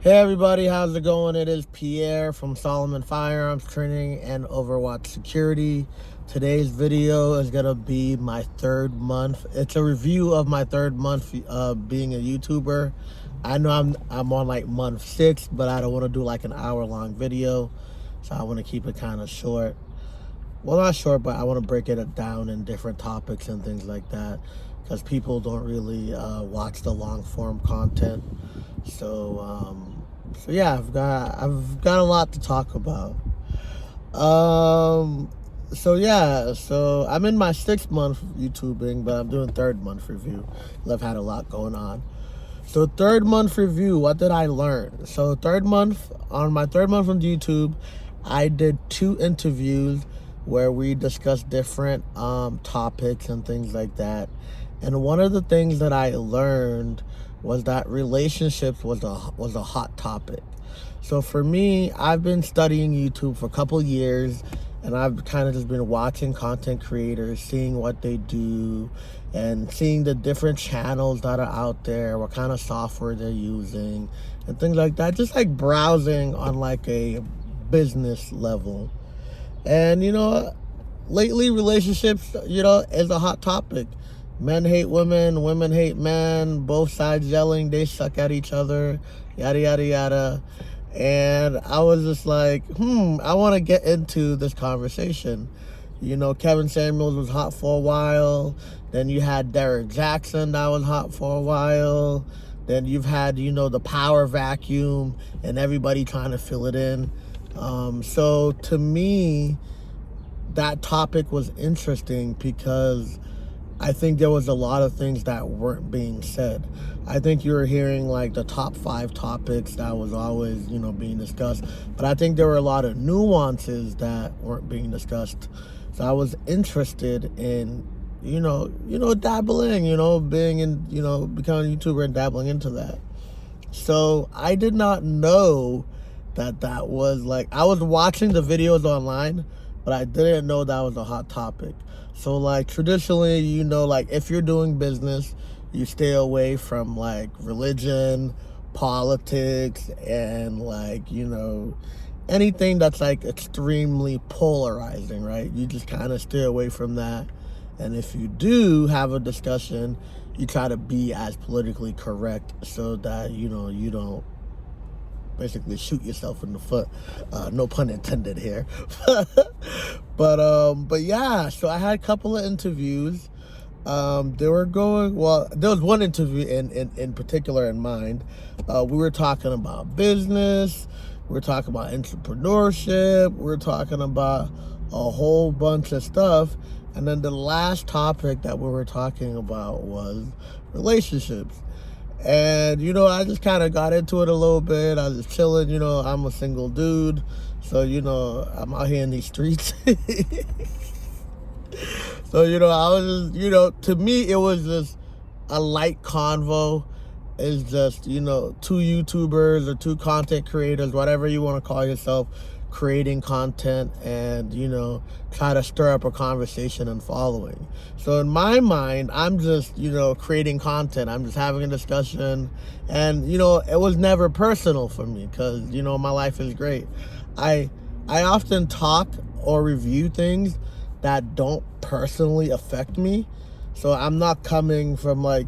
Hey everybody, how's it going? It is Pierre from SalomonFirearms Training and Overwatch Security. Today's video is gonna be my third month. It's a review of my third month being a YouTuber. I know I'm on like month 6, but I don't want to do like an hour-long video, so I want to keep it kind of short. Well, not short, but I want to break it down in different topics and things like that, because people don't really watch the long-form content. So yeah, I've got a lot to talk about. So I'm in my 6th month YouTubing, but I'm doing third month review. I've had a lot going on. So third month review, what did I learn? So on my third month on YouTube, I did 2 interviews where we discussed different topics and things like that. And one of the things that I learned was that relationships was a hot topic. So for me, I've been studying YouTube for a couple years, and I've kind of just been watching content creators, seeing what they do, and seeing the different channels that are out there, what kind of software they're using, and things like that. Just like browsing on like a business level. And lately relationships, is a hot topic. Men hate women, women hate men, both sides yelling they suck at each other, yada, yada, yada. And I was just like, I want to get into this conversation. Kevin Samuels was hot for a while. Then you had Derek Jackson that was hot for a while. Then you've had, the power vacuum and everybody trying to fill it in. So to me, that topic was interesting because I think there was a lot of things that weren't being said. I think you were hearing like the top 5 topics that was always, being discussed. But I think there were a lot of nuances that weren't being discussed. So I was interested in, dabbling, being in, becoming a YouTuber and dabbling into that. So I did not know that was like, I was watching the videos online, but I didn't know that was a hot topic. So like traditionally, like if you're doing business, you stay away from like religion, politics, and like, anything that's like extremely polarizing, right? You just kind of stay away from that. And if you do have a discussion, you try to be as politically correct so that, you don't basically shoot yourself in the foot. No pun intended here. But yeah, so I had a couple of interviews. There was one interview in particular in mind. We were talking about business, we were talking about entrepreneurship, we were talking about a whole bunch of stuff. And then the last topic that we were talking about was relationships. And, I just kind of got into it a little bit. I was just chilling, I'm a single dude. So, I'm out here in these streets. So, I was just, to me, it was just a light convo. It's just, 2 YouTubers or 2 content creators, whatever you want to call yourself, creating content and, try to stir up a conversation and following. So in my mind, I'm just, creating content. I'm just having a discussion. And, it was never personal for me because, my life is great. I often talk or review things that don't personally affect me. So I'm not coming from like,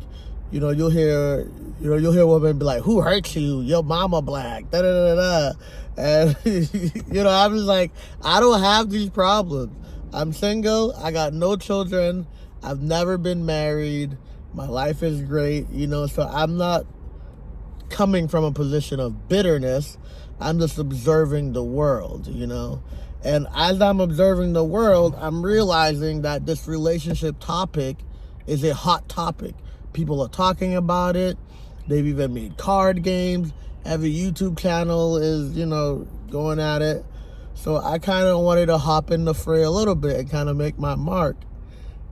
you'll hear women be like, who hurts you? Your mama black, da da da da. And, I'm just like, I don't have these problems. I'm single. I got no children. I've never been married. My life is great, so I'm not coming from a position of bitterness. I'm just observing the world, And as I'm observing the world, I'm realizing that this relationship topic is a hot topic. People are talking about it. They've even made card games. Every YouTube channel is, going at it. So I kind of wanted to hop in the fray a little bit and kind of make my mark.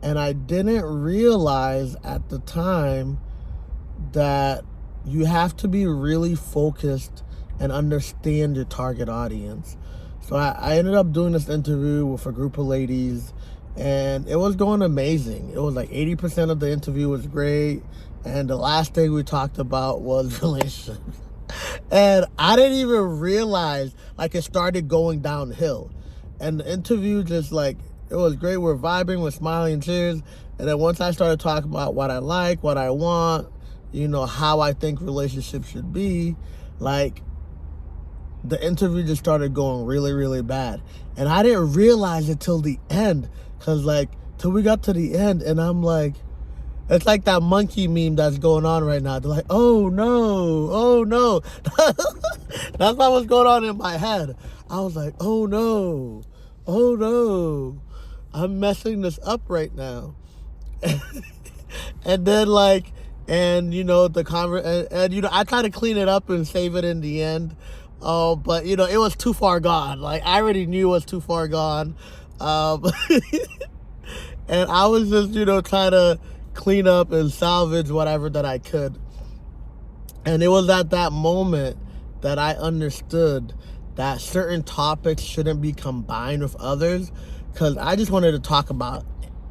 And I didn't realize at the time that you have to be really focused and understand your target audience. So I ended up doing this interview with a group of ladies, and it was going amazing. It was like 80% of the interview was great, and the last thing we talked about was relationships. And I didn't even realize, like, it started going downhill. And the interview just, like, it was great. We're vibing, we're smiling and cheers. And then once I started talking about what I like, what I want, you know, how I think relationships should be, like, the interview just started going really, really bad. And I didn't realize it till the end. Because, like, till we got to the end, and I'm like, it's like that monkey meme that's going on right now. They're like, oh no, oh no. That's not what's going on in my head. I was like, oh no, oh no. I'm messing this up right now. And then, like, and you know, and you know, I try to clean it up and save it in the end. But you know, it was too far gone. Like, I already knew it was too far gone. And I was just, you know, trying to clean up and salvage whatever that I could. And it was at that moment that I understood that certain topics shouldn't be combined with others, because I just wanted to talk about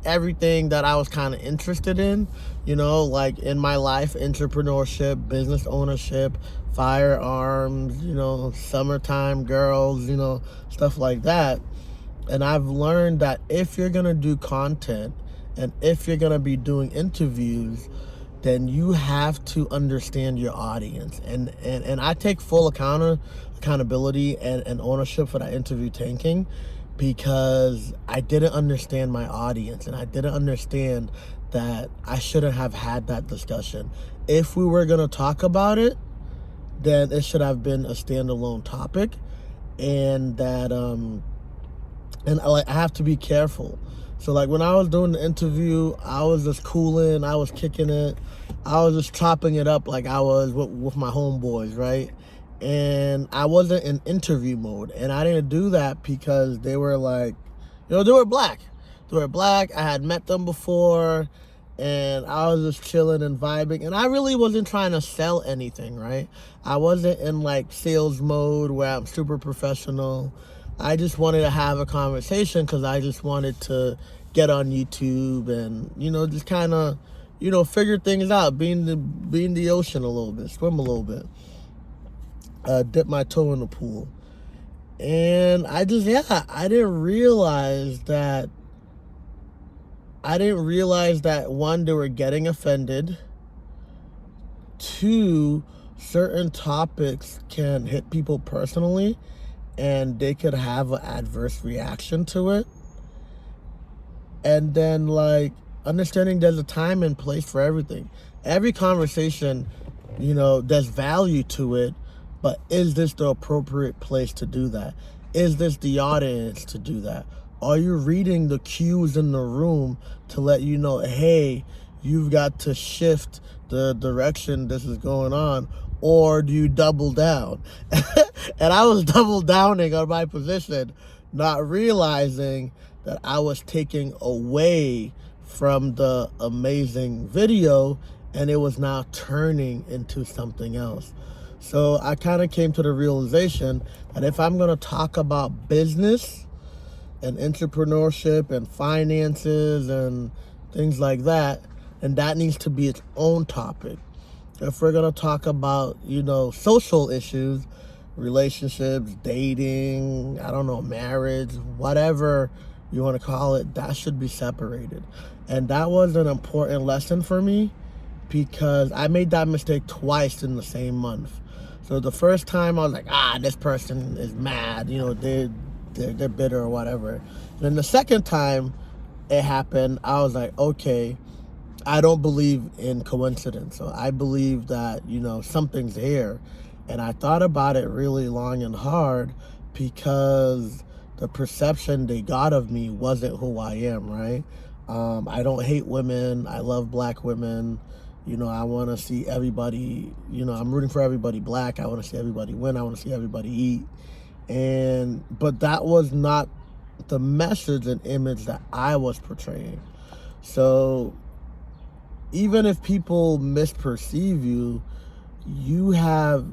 everything that I was kind of interested in, you know, like in my life: entrepreneurship, business ownership, firearms, you know, summertime girls, you know, stuff like that. And I've learned that if you're going to do content and if you're going to be doing interviews, then you have to understand your audience. And I take full accountability and ownership for that interview tanking, because I didn't understand my audience, and I didn't understand that I shouldn't have had that discussion. If we were going to talk about it, then it should have been a standalone topic, and that and I have to be careful. So, like, when I was doing the interview, I was just cooling, I was kicking it, I was just chopping it up like I was with my homeboys, right? And I wasn't in interview mode, and I didn't do that because they were like, you know, they were black. They were black. I had met them before, and I was just chilling and vibing, and I really wasn't trying to sell anything, right? I wasn't in like sales mode where I'm super professional. I just wanted to have a conversation because I just wanted to get on YouTube and, you know, just kind of, you know, figure things out, be in the ocean a little bit, swim a little bit, dip my toe in the pool. And I didn't realize that, one, they were getting offended. Two, certain topics can hit people personally, and they could have an adverse reaction to it. And then, like, understanding there's a time and place for everything. Every conversation, you know, there's value to it, but is this the appropriate place to do that? Is this the audience to do that? Are you reading the cues in the room to let you know, hey, you've got to shift the direction this is going on? Or do you double down? And I was double downing on my position, not realizing that I was taking away from the amazing video, and it was now turning into something else. So I kind of came to the realization that if I'm going to talk about business and entrepreneurship and finances and things like that, and that needs to be its own topic. If we're going to talk about, you know, social issues, relationships, dating, I don't know, marriage, whatever you want to call it, that should be separated. And that was an important lesson for me, because I made that mistake twice in the same month. So the first time I was like, this person is mad, you know, they're bitter or whatever. And then the second time it happened, I was like, okay, I don't believe in coincidence. So I believe that, you know, something's here. And I thought about it really long and hard, because the perception they got of me wasn't who I am, right? I don't hate women. I love black women. You know, I want to see everybody, you know, I'm rooting for everybody black. I want to see everybody win. I want to see everybody eat. But that was not the message and image that I was portraying. So even if people misperceive you, you have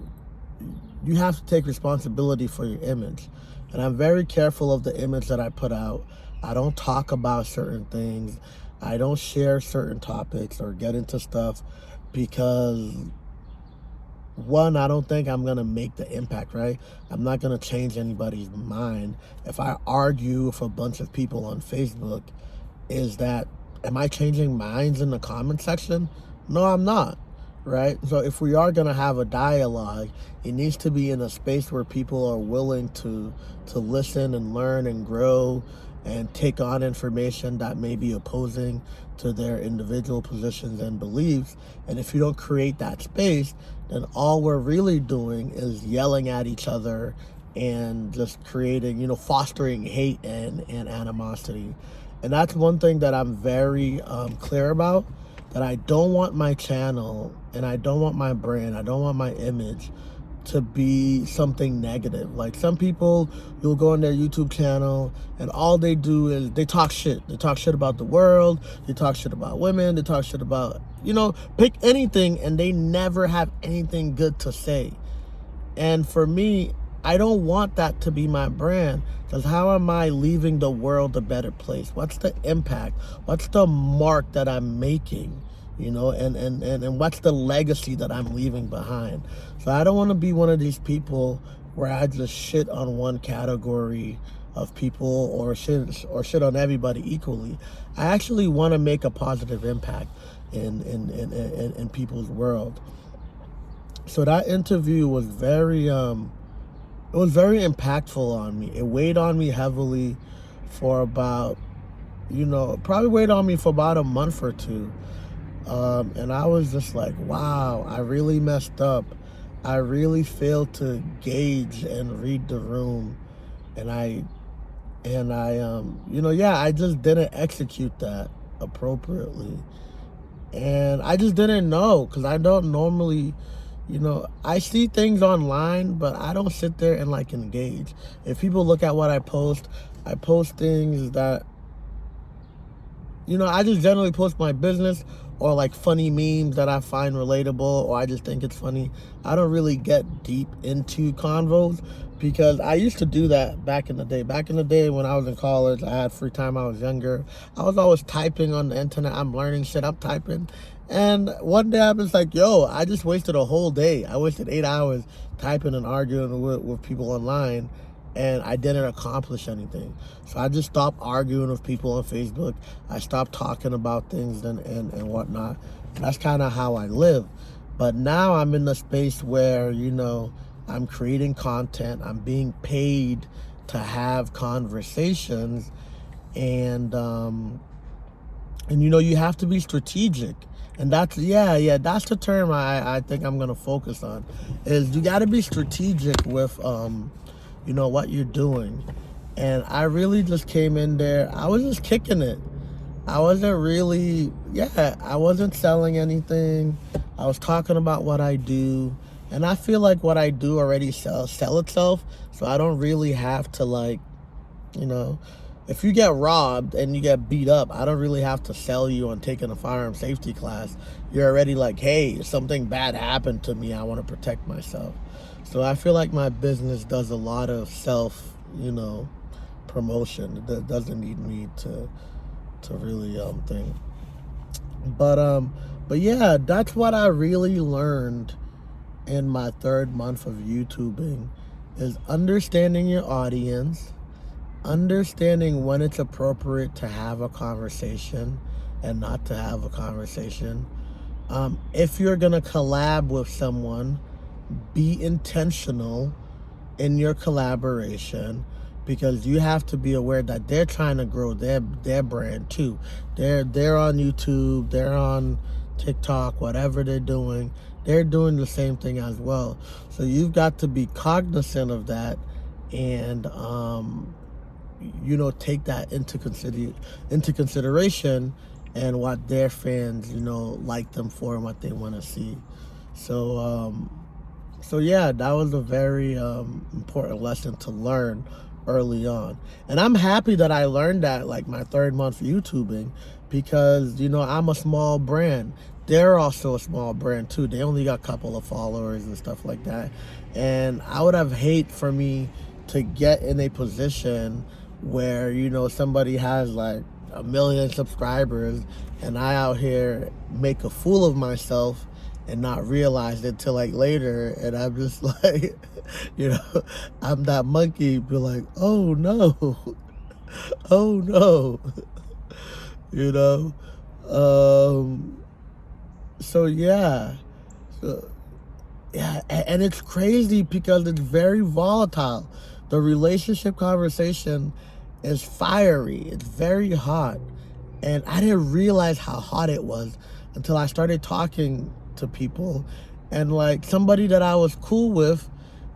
to take responsibility for your image. And I'm very careful of the image that I put out. I don't talk about certain things. I don't share certain topics or get into stuff, because one, I don't think I'm going to make the impact, right? I'm not going to change anybody's mind. If I argue with a bunch of people on Facebook, am I changing minds in the comment section? No, I'm not, right? So if we are going to have a dialogue, it needs to be in a space where people are willing to listen and learn and grow and take on information that may be opposing to their individual positions and beliefs. And if you don't create that space, then all we're really doing is yelling at each other and just creating, fostering hate and animosity. And that's one thing that I'm very clear about, that I don't want my channel and I don't want my brand, I don't want my image to be something negative. Like some people, you'll go on their YouTube channel and all they do is they talk shit. They talk shit about the world, they talk shit about women, they talk shit about, pick anything, and they never have anything good to say. And for me, I don't want that to be my brand, because how am I leaving the world a better place? What's the impact? What's the mark that I'm making? And what's the legacy that I'm leaving behind? So I don't want to be one of these people where I just shit on one category of people or shit on everybody equally. I actually want to make a positive impact in people's world. So that interview was very impactful on me. It weighed on me heavily for about, probably weighed on me for about a month or two. And I was just like, wow, I really messed up. I really failed to gauge and read the room. And I just didn't execute that appropriately. And I just didn't know, because I don't normally, I see things online, but I don't sit there and engage. If people look at what I post things that, I just generally post my business or funny memes that I find relatable, or I just think it's funny. I don't really get deep into convos, because I used to do that back in the day. Back in the day when I was in college, I had free time, I was younger. I was always typing on the internet. I'm learning shit, I'm typing. And one day I was like, yo, I just wasted a whole day. I wasted 8 hours typing and arguing with people online, and I didn't accomplish anything. So I just stopped arguing with people on Facebook. I stopped talking about things and whatnot. And that's kind of how I live. But now I'm in the space where, I'm creating content. I'm being paid to have conversations. And you have to be strategic. And that's the term I think I'm going to focus on, is you got to be strategic with, what you're doing. And I really just came in there. I was just kicking it. I wasn't selling anything. I was talking about what I do. And I feel like what I do already sell itself. So I don't really have to if you get robbed and you get beat up, I don't really have to sell you on taking a firearm safety class. You're already like, hey, something bad happened to me, I want to protect myself. So I feel like my business does a lot of self, promotion. It doesn't need me to really think. But yeah, that's what I really learned in my 3rd month of YouTubing, is understanding your audience, understanding when it's appropriate to have a conversation and not to have a conversation. If you're gonna collab with someone, be intentional in your collaboration, because you have to be aware that they're trying to grow their brand too. They're on YouTube, they're on TikTok, whatever they're doing the same thing as well. So you've got to be cognizant of that, and take that into consideration, and what their fans like them for and what they want to see. So yeah, that was a very important lesson to learn early on. And I'm happy that I learned that my 3rd month YouTubing, because I'm a small brand. They're also a small brand too. They only got a couple of followers and stuff like that. And I would have hate for me to get in a position where somebody has 1 million subscribers and I out here make a fool of myself and not realize it till like later. And I'm just like, you know, I'm that monkey, be like, oh no, oh no, you know. So yeah, so yeah, and it's crazy because it's very volatile. The relationship conversation is fiery. It's very hot. And I didn't realize how hot it was until I started talking to people. And like somebody that I was cool with,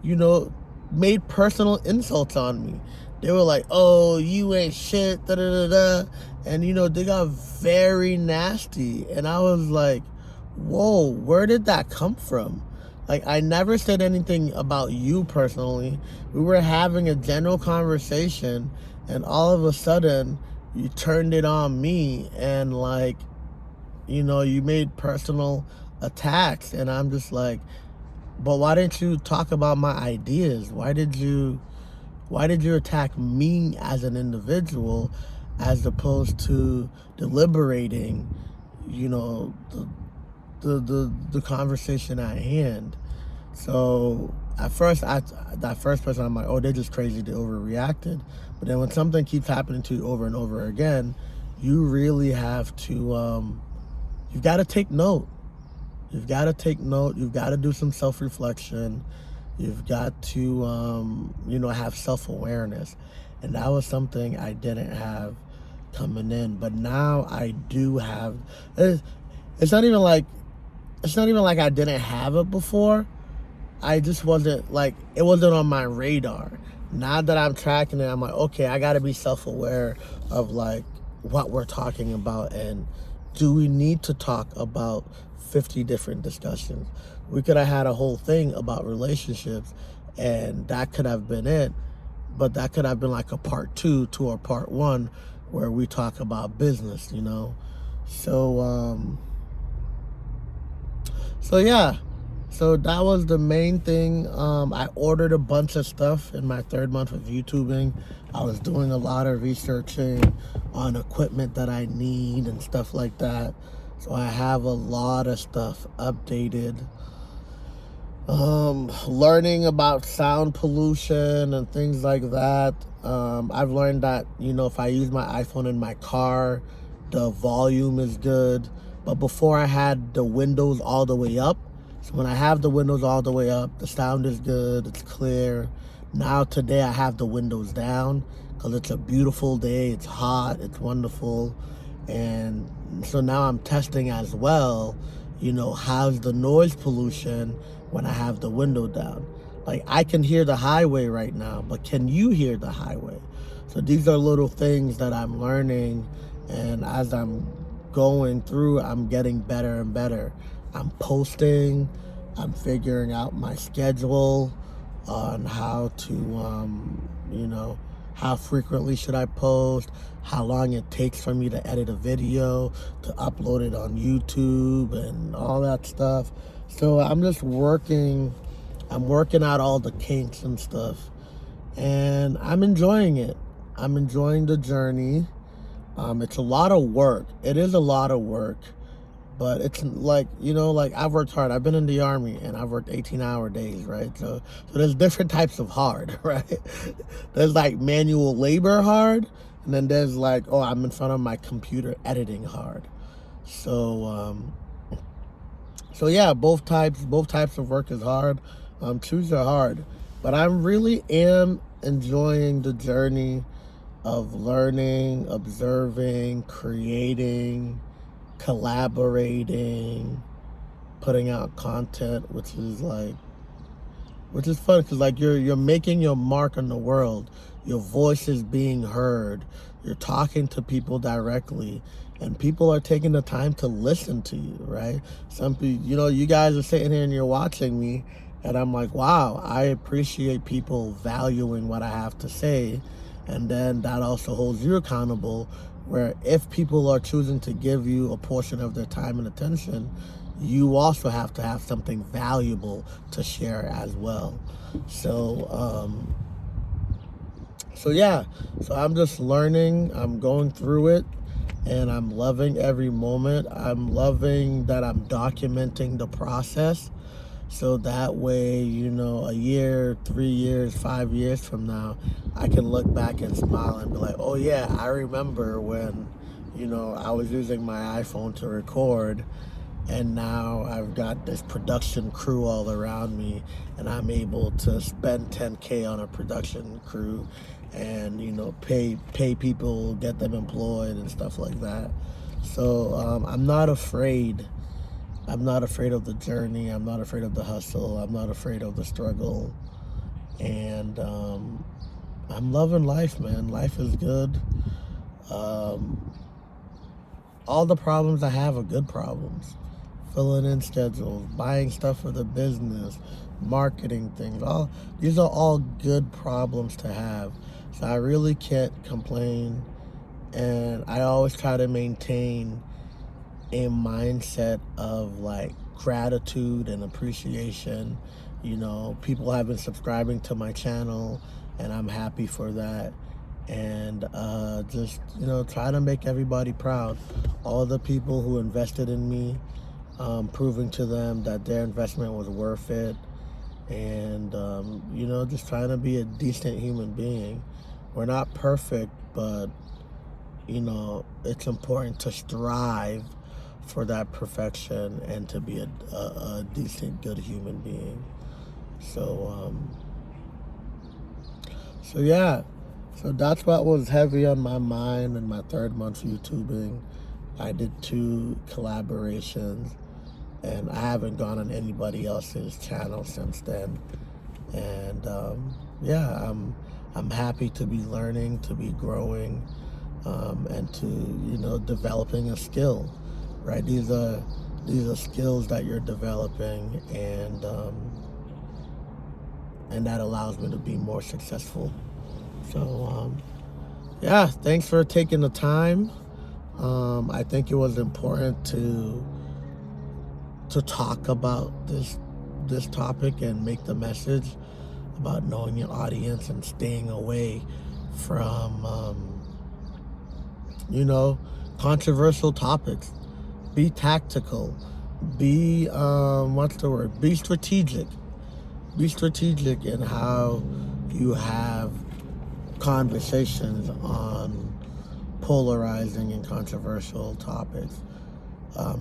you know, made personal insults on me. They were like, oh, you ain't shit, da da da da. And, you know, they got very nasty. And I was like, whoa, where did that come from? Like, I never said anything about you personally. We were having a general conversation, and all of a sudden, you turned it on me, and like, you know, you made personal attacks. And I'm just like, but why didn't you talk about my ideas? Why did you attack me as an individual as opposed to deliberating, you know, the conversation at hand? So at first, that first person, I'm like, oh, they're just crazy, they overreacted. But then when something keeps happening to you over and over again, you really have to, you've got to take note. You've got to take note. You've got to do some self-reflection. You've got to, you know, have self-awareness. And that was something I didn't have coming in. But now I do have. It's not even like I didn't have it before. I just wasn't like, it wasn't on my radar. Now that I'm tracking it, I'm like, okay, I got to be self-aware of like what we're talking about, and do we need to talk about 50 different discussions? We could have had a whole thing about relationships, and that could have been it, but that could have been like a part 2 to a part 1 where we talk about business, you know? So yeah. So that was the main thing. I ordered a bunch of stuff in my 3rd month of YouTubing. I was doing a lot of researching on equipment that I need and stuff like that. So I have a lot of stuff updated. Learning about sound pollution and things like that. I've learned that, you know, if I use my iPhone in my car, the volume is good. But before I had the windows all the way up. So when I have the windows all the way up, the sound is good, it's clear. Now today I have the windows down because it's a beautiful day, it's hot, it's wonderful. And so now I'm testing as well, you know, how's the noise pollution when I have the window down? Like, I can hear the highway right now, but can you hear the highway? So these are little things that I'm learning, and as I'm going through, I'm getting better and better. I'm posting, I'm figuring out my schedule on how to, you know, how frequently should I post, how long it takes for me to edit a video, to upload it on YouTube and all that stuff. So I'm just working out all the kinks and stuff, and I'm enjoying it. I'm enjoying the journey. It's a lot of work. It is a lot of work. But it's like, you know, like I've worked hard. I've been in the Army and I've worked 18-hour days, right? So there's different types of hard, right? There's like manual labor hard, and then there's like, oh, I'm in front of my computer editing hard. So yeah, both types of work is hard. Choose are hard, but I really am enjoying the journey of learning, observing, creating, collaborating, putting out content, which is fun because like you're making your mark on the world. Your voice is being heard. You're talking to people directly, and people are taking the time to listen to you, right? Some people, you know, you guys are sitting here and you're watching me, and I'm like, wow, I appreciate people valuing what I have to say. And then that also holds you accountable, where if people are choosing to give you a portion of their time and attention, you also have to have something valuable to share as well. So yeah, so I'm just learning, I'm going through it, and I'm loving every moment. I'm loving that I'm documenting the process, so that way, you know, a year, 3 years, 5 years from now, I can look back and smile and be like, oh yeah, I remember when, you know, I was using my iPhone to record, and now I've got this production crew all around me, and I'm able to spend $10K on a production crew, and, you know, pay people, get them employed and stuff like that. So I'm not afraid. I'm not afraid of the journey. I'm not afraid of the hustle. I'm not afraid of the struggle. And I'm loving life, man. Life is good. All the problems I have are good problems. Filling in schedules, buying stuff for the business, marketing things. These are all good problems to have. So I really can't complain. And I always try to maintain a mindset of like gratitude and appreciation. You know, people have been subscribing to my channel, and I'm happy for that. And just, you know, try to make everybody proud. All the people who invested in me, proving to them that their investment was worth it. And you know, just trying to be a decent human being. We're not perfect, but you know, it's important to strive for that perfection and to be a decent, good human being. So yeah, so that's what was heavy on my mind in my 3rd month YouTubing. I did 2 collaborations, and I haven't gone on anybody else's channel since then. And yeah, I'm happy to be learning, to be growing, and to, you know, developing a skill. Right, these are skills that you're developing, and that allows me to be more successful. So yeah, thanks for taking the time. I think it was important to talk about this topic and make the message about knowing your audience and staying away from you know, controversial topics. Be tactical. Be be strategic. Be strategic in how you have conversations on polarizing and controversial topics.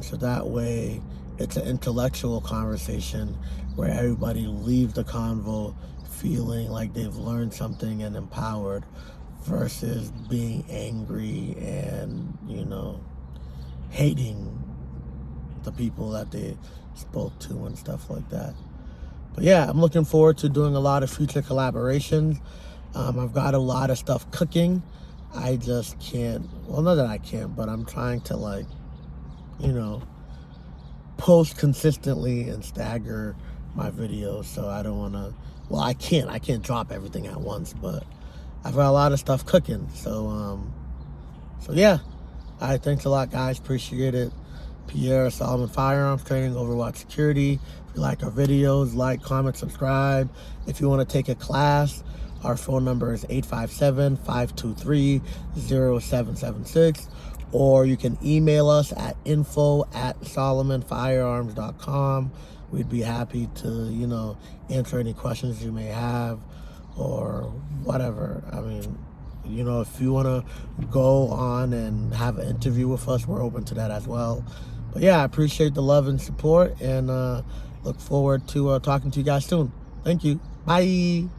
So that way it's an intellectual conversation where everybody leaves the convo feeling like they've learned something and empowered, versus being angry and, you know, hating the people that they spoke to and stuff like that. But yeah, I'm looking forward to doing a lot of future collaborations. I've got a lot of stuff cooking. I just can't, well, not that I can't, but I'm trying to, like, you know, post consistently and stagger my videos. So I don't want to, well, I can't drop everything at once, but I've got a lot of stuff cooking. So yeah. All right, thanks a lot, guys. Appreciate it. Pierre, SalomonFirearms, training, Overwatch security. If you like our videos, like, comment, subscribe. If you want to take a class, our phone number is 857-523-0776. Or you can email us at info@SalomonFirearms.com. We'd be happy to, you know, answer any questions you may have or whatever. I mean, you know, if you want to go on and have an interview with us, we're open to that as well. But yeah, I appreciate the love and support, and look forward to talking to you guys soon. Thank you. Bye.